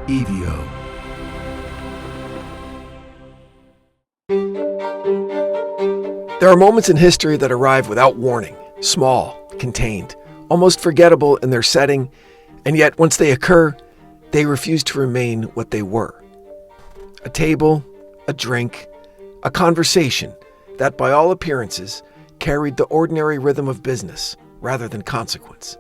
EVO. There are moments in history that arrive without warning, small, contained, almost forgettable in their setting, and yet once they occur, they refuse to remain what they were. A table, a drink, a conversation that by all appearances carried the ordinary rhythm of business rather than consequence.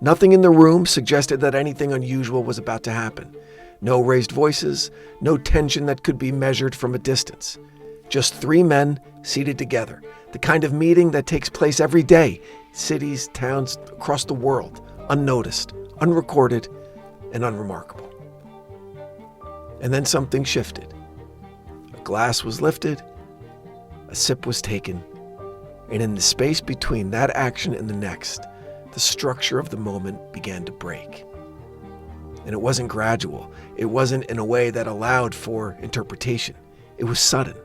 Nothing in the room suggested that anything unusual was about to happen. No raised voices, no tension that could be measured from a distance. Just three men seated together, the kind of meeting that takes place every day, cities, towns across the world, unnoticed, unrecorded, and unremarkable. And then something shifted. A glass was lifted, a sip was taken, and in the space between that action and the next, the structure of the moment began to break. And it wasn't gradual. It wasn't in a way that allowed for interpretation. It was sudden,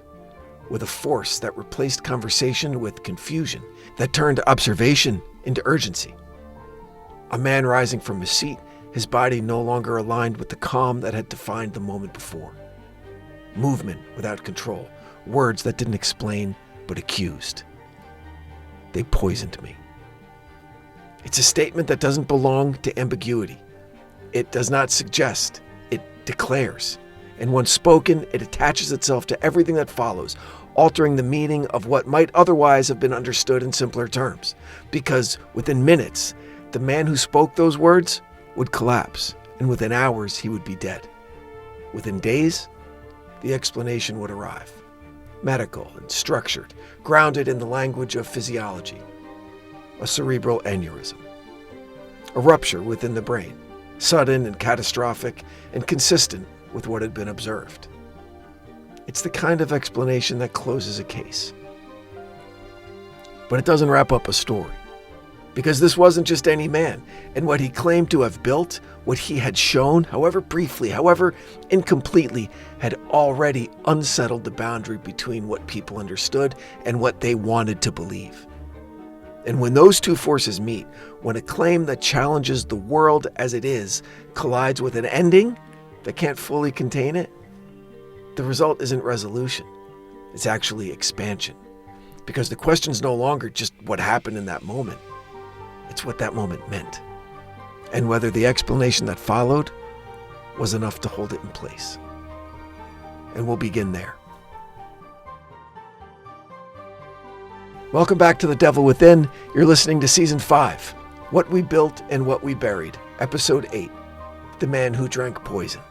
with a force that replaced conversation with confusion, that turned observation into urgency. A man rising from his seat, his body no longer aligned with the calm that had defined the moment before. Movement without control, words that didn't explain but accused. They poisoned me. It's a statement that doesn't belong to ambiguity. It does not suggest, it declares. And once spoken, it attaches itself to everything that follows, altering the meaning of what might otherwise have been understood in simpler terms. Because within minutes, the man who spoke those words would collapse, and within hours, he would be dead. Within days, the explanation would arrive. Medical and structured, grounded in the language of physiology. A cerebral aneurysm. A rupture within the brain, sudden and catastrophic and consistent with what had been observed. It's the kind of explanation that closes a case. But it doesn't wrap up a story. Because this wasn't just any man, and what he claimed to have built, what he had shown, however briefly, however incompletely, had already unsettled the boundary between what people understood and what they wanted to believe. And when those two forces meet, when a claim that challenges the world as it is collides with an ending that can't fully contain it, the result isn't resolution. It's actually expansion. Because the question's no longer just what happened in that moment. It's what that moment meant. And whether the explanation that followed was enough to hold it in place. And we'll begin there. Welcome back to The Devil Within. You're listening to Season 5, What We Built and What We Buried, Episode 8, The Man Who Drank Poison.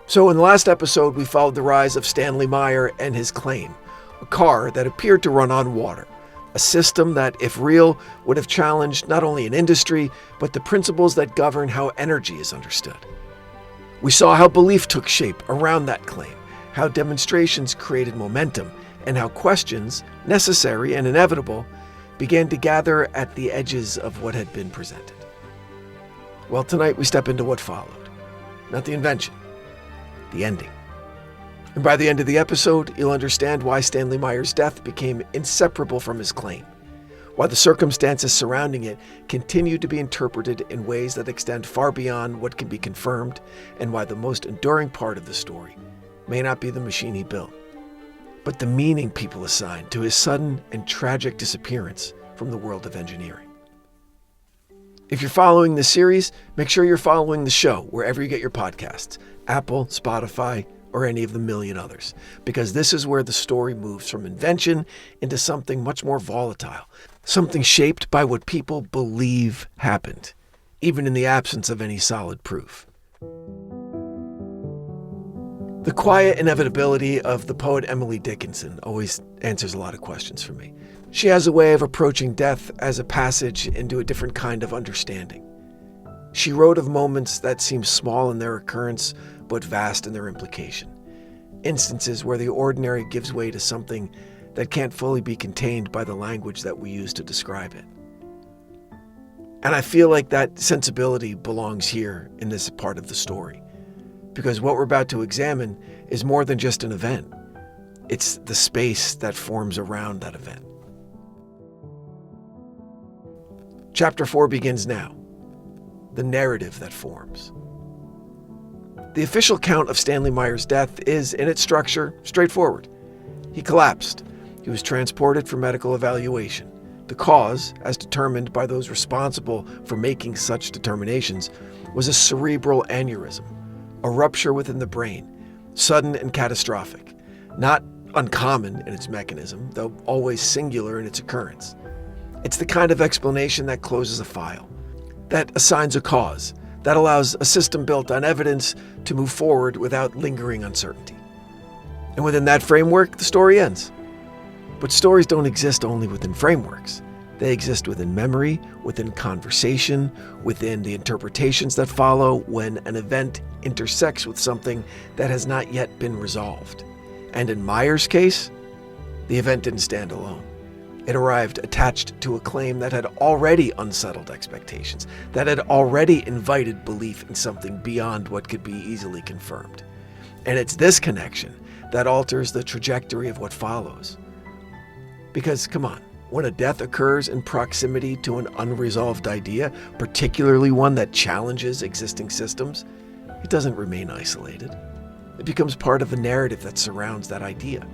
So in the last episode, we followed the rise of Stanley Meyer and his claim, a car that appeared to run on water, a system that, if real, would have challenged not only an industry, but the principles that govern how energy is understood. We saw how belief took shape around that claim, how demonstrations created momentum, and how questions, necessary and inevitable, began to gather at the edges of what had been presented. Well, tonight we step into what followed. Not the invention, the ending. And by the end of the episode, you'll understand why Stanley Meyer's death became inseparable from his claim, why the circumstances surrounding it continue to be interpreted in ways that extend far beyond what can be confirmed, and why the most enduring part of the story may not be the machine he built, but the meaning people assigned to his sudden and tragic disappearance from the world of engineering. If you're following this series, make sure you're following the show wherever you get your podcasts, Apple, Spotify, or any of the million others, because this is where the story moves from invention into something much more volatile, something shaped by what people believe happened, even in the absence of any solid proof. The quiet inevitability of the poet Emily Dickinson always answers a lot of questions for me. She has a way of approaching death as a passage into a different kind of understanding. She wrote of moments that seem small in their occurrence, but vast in their implication. Instances where the ordinary gives way to something that can't fully be contained by the language that we use to describe it. And I feel like that sensibility belongs here in this part of the story. Because what we're about to examine is more than just an event. It's the space that forms around that event. Chapter 4 begins now. The narrative that forms. The official account of Stanley Meyer's death is, in its structure, straightforward. He collapsed. He was transported for medical evaluation. The cause, as determined by those responsible for making such determinations, was a cerebral aneurysm, a rupture within the brain, sudden and catastrophic, not uncommon in its mechanism, though always singular in its occurrence. It's the kind of explanation that closes a file, that assigns a cause, that allows a system built on evidence to move forward without lingering uncertainty. And within that framework, the story ends. But stories don't exist only within frameworks. They exist within memory, within conversation, within the interpretations that follow when an event intersects with something that has not yet been resolved. And in Meyer's case, the event didn't stand alone. It arrived attached to a claim that had already unsettled expectations, that had already invited belief in something beyond what could be easily confirmed. And it's this connection that alters the trajectory of what follows. Because, come on, when a death occurs in proximity to an unresolved idea, particularly one that challenges existing systems, it doesn't remain isolated. It becomes part of a narrative that surrounds that idea,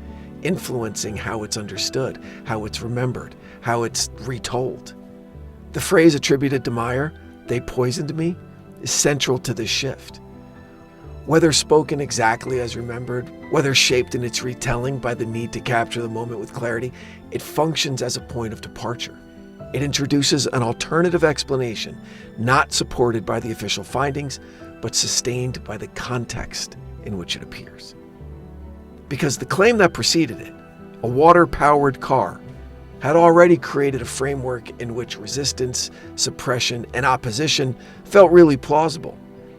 influencing how it's understood, how it's remembered, how it's retold. The phrase attributed to Meyer, "they poisoned me," is central to this shift. Whether spoken exactly as remembered, whether shaped in its retelling by the need to capture the moment with clarity, it functions as a point of departure. It introduces an alternative explanation, not supported by the official findings, but sustained by the context in which it appears. Because the claim that preceded it, a water-powered car, had already created a framework in which resistance, suppression, and opposition felt really plausible.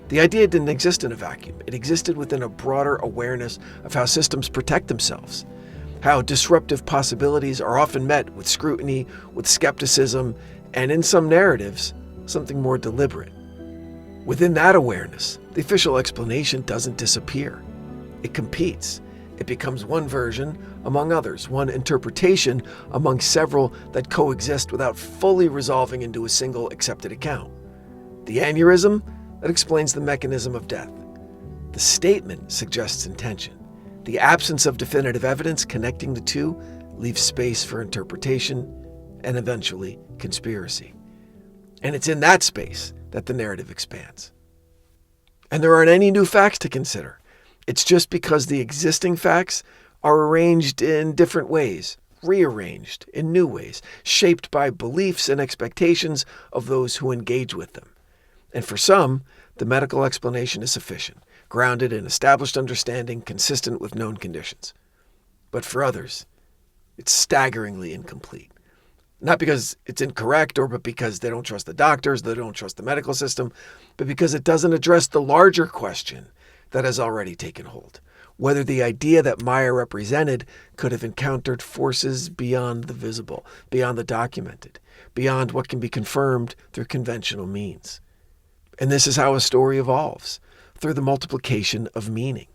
The idea didn't exist in a vacuum. It existed within a broader awareness of how systems protect themselves, how disruptive possibilities are often met with scrutiny, with skepticism, and in some narratives, something more deliberate. Within that awareness, the official explanation doesn't disappear. It competes. It becomes one version among others, one interpretation among several that coexist without fully resolving into a single accepted account. The aneurysm, that explains the mechanism of death. The statement suggests intention. The absence of definitive evidence connecting the two leaves space for interpretation and eventually conspiracy. And it's in that space that the narrative expands. And there aren't any new facts to consider. It's just because the existing facts are arranged in different ways, rearranged in new ways, shaped by beliefs and expectations of those who engage with them. And for some, the medical explanation is sufficient, grounded in established understanding consistent with known conditions. But for others, it's staggeringly incomplete. Not because it's incorrect but because they don't trust the doctors, they don't trust the medical system, but because it doesn't address the larger question that has already taken hold. Whether the idea that Meyer represented could have encountered forces beyond the visible, beyond the documented, beyond what can be confirmed through conventional means. And this is how a story evolves, through the multiplication of meaning.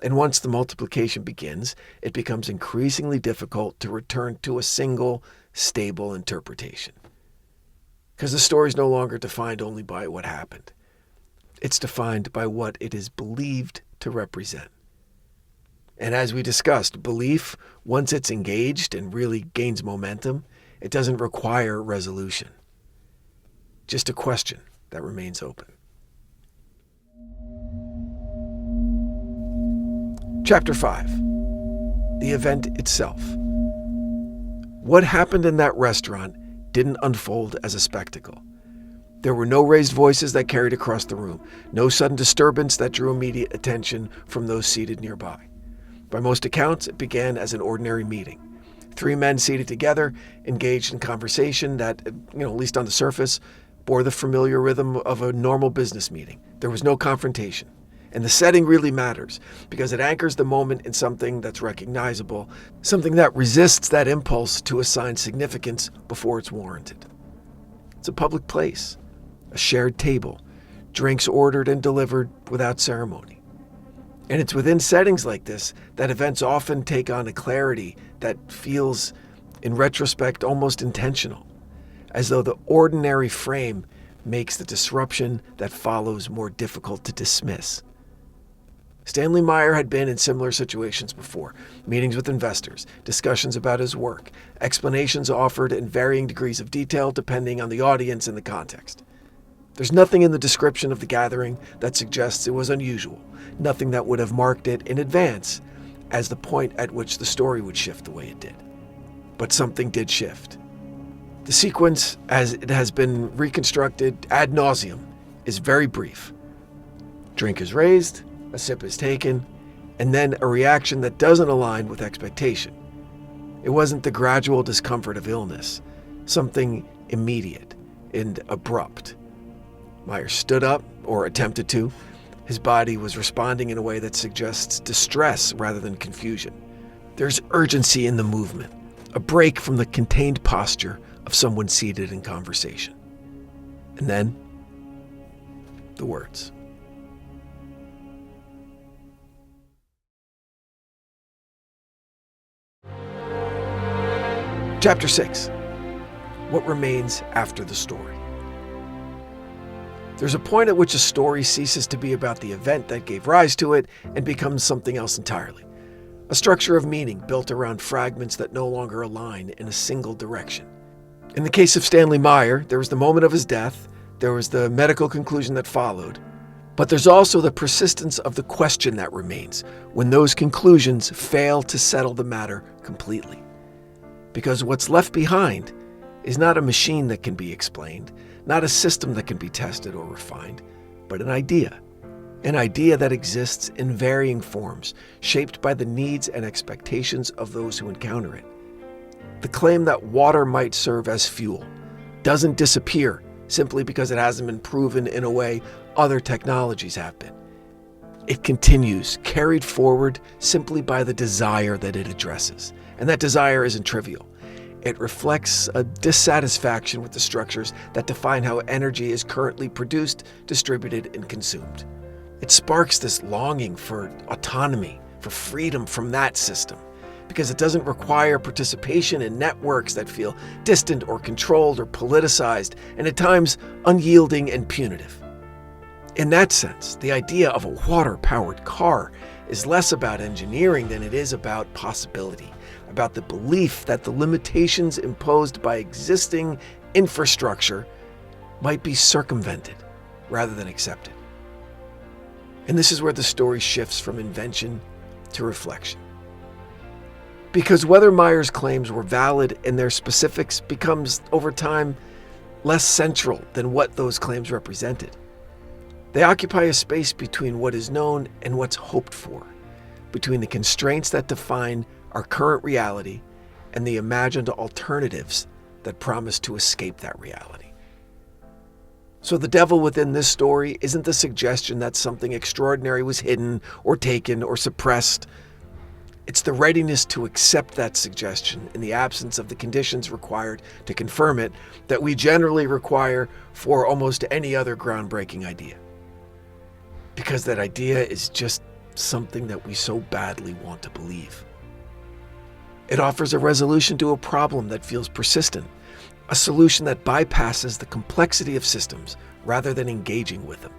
And once the multiplication begins, it becomes increasingly difficult to return to a single, stable interpretation. Because the story is no longer defined only by what happened. It's defined by what it is believed to represent. And as we discussed, belief, once it's engaged and really gains momentum, it doesn't require resolution. Just a question that remains open. Chapter 5. The event itself. What happened in that restaurant didn't unfold as a spectacle. There were no raised voices that carried across the room, no sudden disturbance that drew immediate attention from those seated nearby. By most accounts, it began as an ordinary meeting. 3 men seated together, engaged in conversation that, at least on the surface, bore the familiar rhythm of a normal business meeting. There was no confrontation. And the setting really matters because it anchors the moment in something that's recognizable, something that resists that impulse to assign significance before it's warranted. It's a public place, a shared table, drinks ordered and delivered without ceremony. And it's within settings like this that events often take on a clarity that feels, in retrospect, almost intentional, as though the ordinary frame makes the disruption that follows more difficult to dismiss. Stanley Meyer had been in similar situations before: meetings with investors, discussions about his work, explanations offered in varying degrees of detail depending on the audience and the context. There's nothing in the description of the gathering that suggests it was unusual, nothing that would have marked it in advance as the point at which the story would shift the way it did. But something did shift. The sequence, as it has been reconstructed ad nauseum, is very brief. Drink is raised, a sip is taken, and then a reaction that doesn't align with expectation. It wasn't the gradual discomfort of illness, something immediate and abrupt. Meyer stood up, or attempted to. His body was responding in a way that suggests distress rather than confusion. There's urgency in the movement, a break from the contained posture of someone seated in conversation. And then, the words. Chapter 6. What remains after the story. There's a point at which a story ceases to be about the event that gave rise to it and becomes something else entirely. A structure of meaning built around fragments that no longer align in a single direction. In the case of Stanley Meyer, there was the moment of his death, there was the medical conclusion that followed, but there's also the persistence of the question that remains when those conclusions fail to settle the matter completely. Because what's left behind is not a machine that can be explained, not a system that can be tested or refined, but an idea that exists in varying forms, shaped by the needs and expectations of those who encounter it. The claim that water might serve as fuel doesn't disappear simply because it hasn't been proven in a way other technologies have been. It continues, carried forward simply by the desire that it addresses. And that desire isn't trivial. It reflects a dissatisfaction with the structures that define how energy is currently produced, distributed, and consumed. It sparks this longing for autonomy, for freedom from that system, because it doesn't require participation in networks that feel distant or controlled or politicized, and at times unyielding and punitive. In that sense, the idea of a water-powered car is less about engineering than it is about possibility, about the belief that the limitations imposed by existing infrastructure might be circumvented rather than accepted. And this is where the story shifts from invention to reflection. Because whether Meyer's claims were valid in their specifics becomes, over time, less central than what those claims represented. They occupy a space between what is known and what's hoped for, between the constraints that define our current reality and the imagined alternatives that promise to escape that reality. So the devil within this story isn't the suggestion that something extraordinary was hidden or taken or suppressed. It's the readiness to accept that suggestion in the absence of the conditions required to confirm it that we generally require for almost any other groundbreaking idea. Because that idea is just something that we so badly want to believe. It offers a resolution to a problem that feels persistent, a solution that bypasses the complexity of systems rather than engaging with them.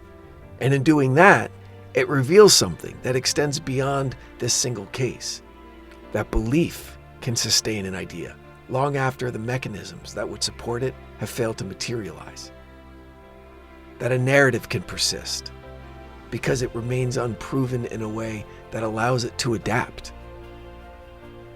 And in doing that, it reveals something that extends beyond this single case. That belief can sustain an idea long after the mechanisms that would support it have failed to materialize. That a narrative can persist because it remains unproven in a way that allows it to adapt.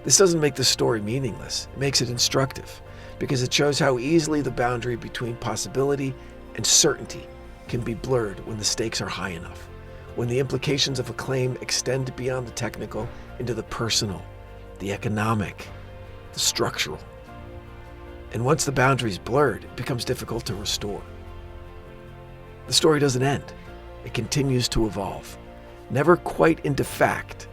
This doesn't make the story meaningless. It makes it instructive because it shows how easily the boundary between possibility and certainty can be blurred when the stakes are high enough, when the implications of a claim extend beyond the technical into the personal, the economic, the structural. And once the boundary is blurred, it becomes difficult to restore. The story doesn't end. It continues to evolve, never quite into fact,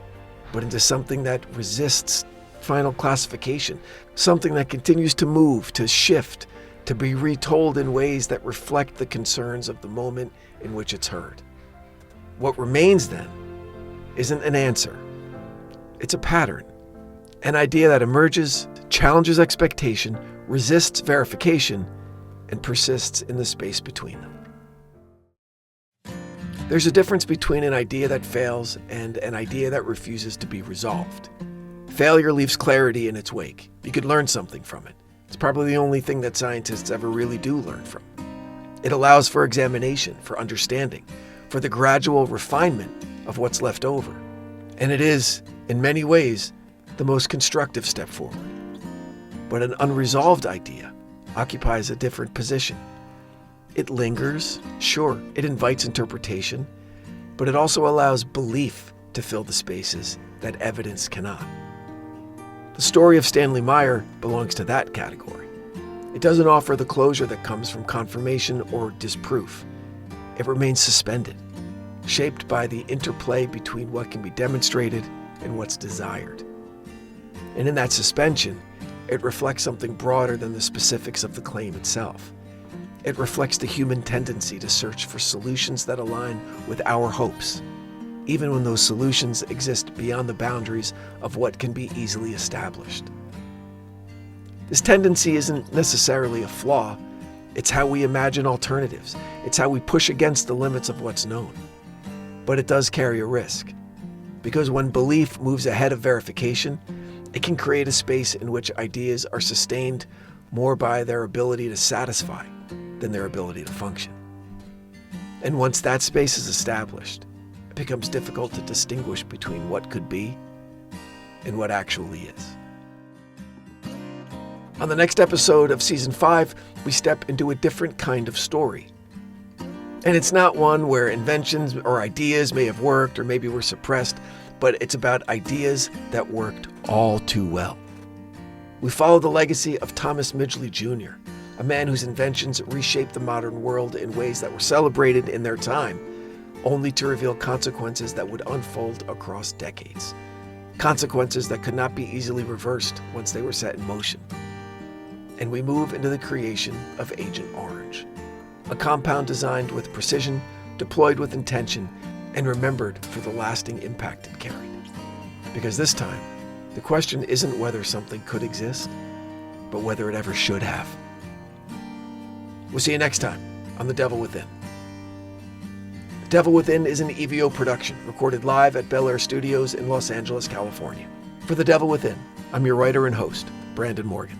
but into something that resists final classification, something that continues to move, to shift, to be retold in ways that reflect the concerns of the moment in which it's heard. What remains then isn't an answer. It's a pattern, an idea that emerges, challenges expectation, resists verification, and persists in the space between them. There's a difference between an idea that fails and an idea that refuses to be resolved. Failure leaves clarity in its wake. You could learn something from it. It's probably the only thing that scientists ever really do learn from. It allows for examination, for understanding, for the gradual refinement of what's left over. And it is, in many ways, the most constructive step forward. But an unresolved idea occupies a different position. It lingers, sure, it invites interpretation, but it also allows belief to fill the spaces that evidence cannot. The story of Stanley Meyer belongs to that category. It doesn't offer the closure that comes from confirmation or disproof. It remains suspended, shaped by the interplay between what can be demonstrated and what's desired. And in that suspension, it reflects something broader than the specifics of the claim itself. It reflects the human tendency to search for solutions that align with our hopes, even when those solutions exist beyond the boundaries of what can be easily established. This tendency isn't necessarily a flaw. It's how we imagine alternatives. It's how we push against the limits of what's known. But it does carry a risk, because when belief moves ahead of verification, it can create a space in which ideas are sustained more by their ability to satisfy than their ability to function. And once that space is established, it becomes difficult to distinguish between what could be and what actually is. On the next episode of Season 5, we step into a different kind of story. And it's not one where inventions or ideas may have worked or maybe were suppressed, but it's about ideas that worked all too well. We follow the legacy of Thomas Midgley Jr., a man whose inventions reshaped the modern world in ways that were celebrated in their time, only to reveal consequences that would unfold across decades. Consequences that could not be easily reversed once they were set in motion. And we move into the creation of Agent Orange, a compound designed with precision, deployed with intention, and remembered for the lasting impact it carried. Because this time, the question isn't whether something could exist, but whether it ever should have. We'll see you next time on The Devil Within. The Devil Within is an EVO production, recorded live at Bel Air Studios in Los Angeles, California. For The Devil Within, I'm your writer and host, Brandon Morgan.